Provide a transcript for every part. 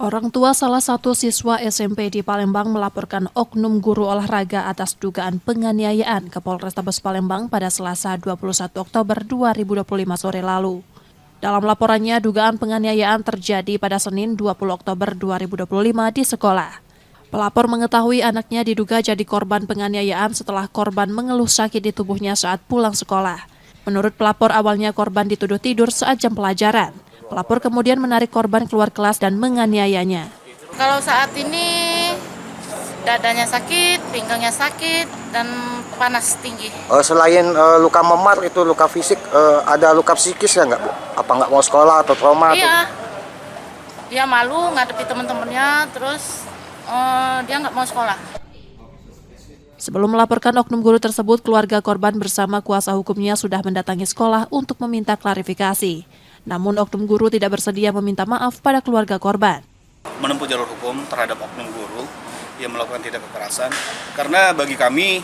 Orang tua salah satu siswa SMP di Palembang melaporkan oknum guru olahraga atas dugaan penganiayaan ke Polrestabes Palembang pada Selasa 21 Oktober 2025 sore lalu. Dalam laporannya, dugaan penganiayaan terjadi pada Senin 20 Oktober 2025 di sekolah. Pelapor mengetahui anaknya diduga jadi korban penganiayaan setelah korban mengeluh sakit di tubuhnya saat pulang sekolah. Menurut pelapor, awalnya korban dituduh tidur saat jam pelajaran. Pelapor kemudian menarik korban keluar kelas dan menganiayanya. Kalau saat ini dadanya sakit, pinggangnya sakit, dan panas tinggi. Selain luka memar itu luka fisik, ada luka psikis ya nggak Bu? Apa nggak mau sekolah atau trauma? Iya, dia malu ngadepi teman-temannya, terus dia nggak mau sekolah. Sebelum melaporkan oknum guru tersebut, keluarga korban bersama kuasa hukumnya sudah mendatangi sekolah untuk meminta klarifikasi. Namun oknum guru tidak bersedia meminta maaf pada keluarga korban. Menempuh jalur hukum terhadap oknum guru yang melakukan tindak kekerasan, karena bagi kami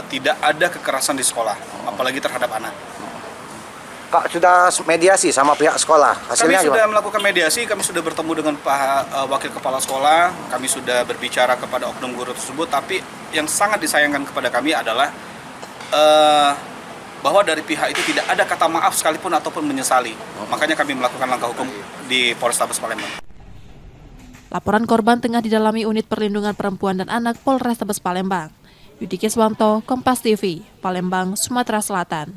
tidak ada kekerasan di sekolah, apalagi terhadap anak. Pak sudah mediasi sama pihak sekolah, hasilnya Kami sudah gimana? melakukan mediasi, kami sudah bertemu dengan wakil kepala sekolah, kami sudah berbicara kepada oknum guru tersebut, tapi yang sangat disayangkan kepada kami adalah bahwa dari pihak itu tidak ada kata maaf sekalipun ataupun menyesali. Makanya kami melakukan langkah hukum di Polrestabes Palembang. Laporan korban tengah didalami Unit Perlindungan Perempuan dan Anak Polrestabes Palembang. Yudi Kiswanto, Kompas TV, Palembang, Sumatera Selatan.